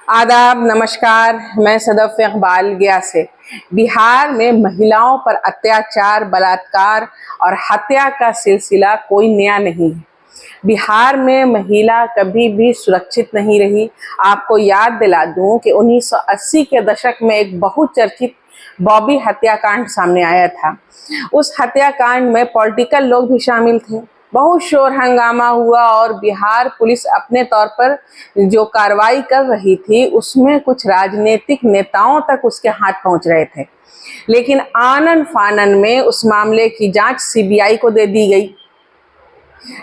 आदाब, नमस्कार। मैं सदफ इकबाल गया से। बिहार में महिलाओं पर अत्याचार, बलात्कार और हत्या का सिलसिला कोई नया नहीं है। बिहार में महिला कभी भी सुरक्षित नहीं रही। आपको याद दिला दूं कि 1980 के दशक में एक बहुचर्चित बॉबी हत्याकांड सामने आया था। उस हत्याकांड में पॉलिटिकल लोग भी शामिल थे। बहुत शोर हंगामा हुआ और बिहार पुलिस अपने तौर पर जो कार्रवाई कर रही थी उसमें कुछ राजनीतिक नेताओं तक उसके हाथ पहुंच रहे थे। लेकिन आनन फानन में उस मामले की जांच सीबीआई को दे दी गई,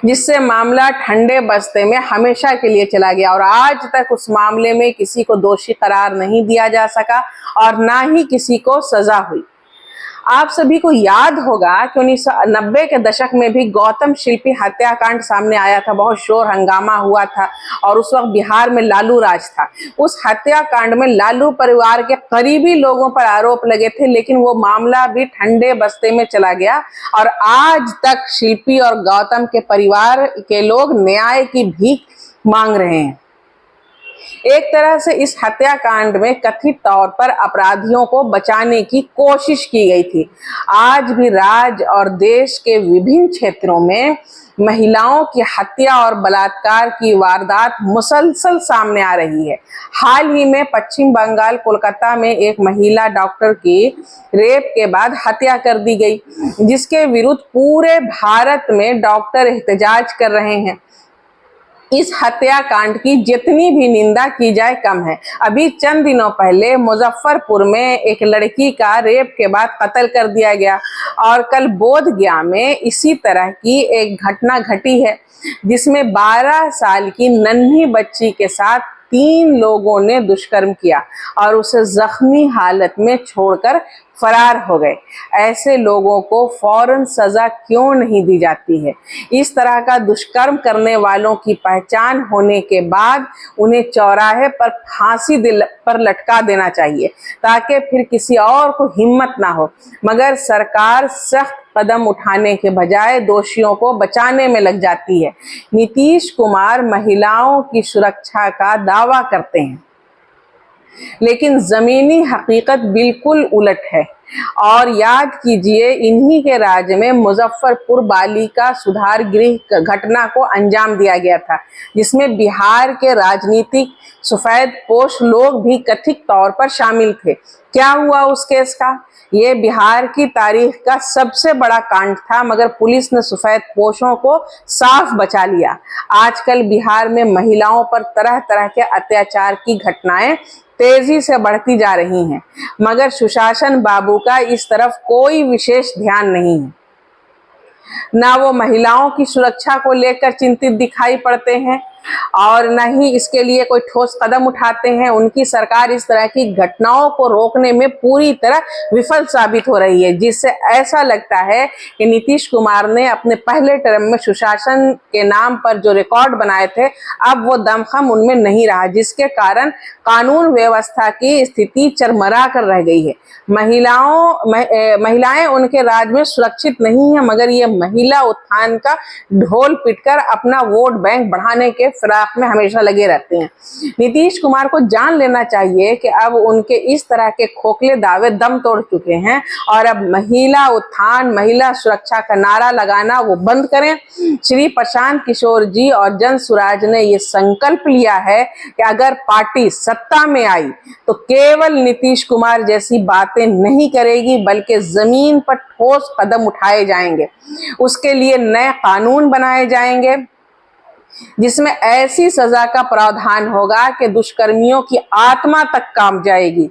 जिससे मामला ठंडे बस्ते में हमेशा के लिए चला गया और आज तक उस मामले में किसी को दोषी करार नहीं दिया जा सका और ना ही किसी को सजा हुई। आप सभी को याद होगा कि 1990 के दशक में भी गौतम शिल्पी हत्याकांड सामने आया था। बहुत शोर हंगामा हुआ था और उस वक्त बिहार में लालू राज था। उस हत्याकांड में लालू परिवार के करीबी लोगों पर आरोप लगे थे, लेकिन वो मामला भी ठंडे बस्ते में चला गया और आज तक शिल्पी और गौतम के परिवार के लोग न्याय की भीख मांग रहे हैं। एक तरह से इस हत्याकांड में कथित तौर पर अपराधियों को बचाने की कोशिश की गई थी। आज भी राज्य और देश के विभिन्न क्षेत्रों में महिलाओं की हत्या और बलात्कार की वारदात मुसलसल सामने आ रही है। हाल ही में पश्चिम बंगाल कोलकाता में एक महिला डॉक्टर की रेप के बाद हत्या कर दी गई, जिसके विरुद्ध पूरे भारत में डॉक्टर एहतजाज कर रहे हैं। इस हत्याकांड की जितनी भी निंदा की जाए कम है। अभी चंद दिनों पहले मुजफ्फरपुर में एक लड़की का रेप के बाद कत्ल कर दिया गया और कल बोधगया में इसी तरह की एक घटना घटी है, जिसमें 12 साल की नन्ही बच्ची के साथ 3 लोगों ने दुष्कर्म किया और उसे जख्मी हालत में छोड़कर फरार हो गए। ऐसे लोगों को फौरन सजा क्यों नहीं दी जाती है? इस तरह का दुष्कर्म करने वालों की पहचान होने के बाद उन्हें चौराहे पर फांसी पर लटका देना चाहिए, ताकि फिर किसी और को हिम्मत ना हो। मगर सरकार सख्त कदम उठाने के बजाय दोषियों को बचाने में लग जाती है। नीतीश कुमार महिलाओं की सुरक्षा का दावा करते हैं, लेकिन जमीनी हकीकत बिल्कुल उलट है। और याद कीजिए, इन्हीं के राज्य में मुजफ्फरपुर बालिका सुधार गृह घटना को अंजाम दिया गया था, जिसमें बिहार के राजनीतिक सफेदपोश लोग भी कथित तौर पर शामिल थे। क्या हुआ उस केस का? ये बिहार की तारीख का सबसे बड़ा कांड था, मगर पुलिस ने सफेदपोशों को साफ बचा लिया। आजकल बिहार में महिलाओं पर तरह तरह के अत्याचार की घटनाएं तेजी से बढ़ती जा रही हैं, मगर सुशासन बाबू का इस तरफ कोई विशेष ध्यान नहीं है। ना वो महिलाओं की सुरक्षा को लेकर चिंतित दिखाई पड़ते हैं और न ही इसके लिए कोई ठोस कदम उठाते हैं। उनकी सरकार इस तरह की घटनाओं को रोकने में पूरी तरह विफल साबित हो रही है, जिससे ऐसा लगता है कि नीतीश कुमार ने अपने पहले टर्म में सुशासन के नाम पर जो रिकॉर्ड बनाए थे, अब वो दमखम उनमें नहीं रहा, जिसके कारण कानून व्यवस्था की स्थिति चरमरा कर रह गई है। महिलाएं उनके राज में सुरक्षित नहीं है, मगर ये महिला उत्थान का ढोल पिटकर अपना वोट बैंक बढ़ाने के फिराक में हमेशा लगे रहते हैं। नीतीश कुमार को जान लेना चाहिए कि अब उनके इस तरह के खोखले दावे दम तोड़ चुके हैं और अब महिला उत्थान, महिला सुरक्षा का नारा लगाना वो बंद करें। श्री प्रशांत किशोर जी और जन सुराज ने ये संकल्प लिया है कि अगर पार्टी सत्ता में आई तो केवल नीतीश कुमार जैसी बातें नहीं करेगी, बल्कि जमीन पर ठोस कदम उठाए जाएंगे। उसके लिए नए कानून बनाए जाएंगे, जिसमें ऐसी सजा का प्रावधान होगा कि दुष्कर्मियों की आत्मा तक कांप जाएगी।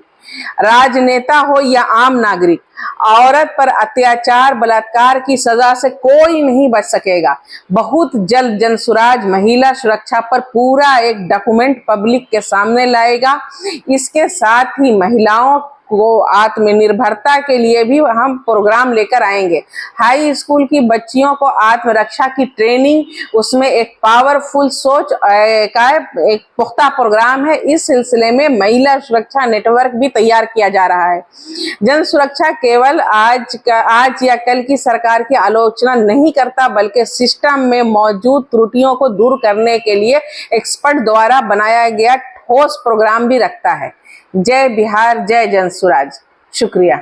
राजनेता हो या आम नागरिक, औरत पर अत्याचार, बलात्कार की सजा से कोई नहीं बच सकेगा। बहुत जल्द जनसुराज महिला सुरक्षा पर पूरा एक डॉक्यूमेंट पब्लिक के सामने लाएगा। इसके साथ ही महिलाओं को आत्मनिर्भरता के लिए भी हम प्रोग्राम लेकर आएंगे। हाई स्कूल की बच्चियों को आत्मरक्षा की ट्रेनिंग, उसमें एक पावरफुल सोच का एक पुख्ता प्रोग्राम है। इस सिलसिले में महिला सुरक्षा नेटवर्क भी तैयार किया जा रहा है। जन सुरक्षा केवल आज या कल की सरकार की आलोचना नहीं करता, बल्कि सिस्टम में मौजूद त्रुटियों को दूर करने के लिए एक्सपर्ट द्वारा बनाया गया ठोस प्रोग्राम भी रखता है। जय बिहार, जय जनसुराज। शुक्रिया।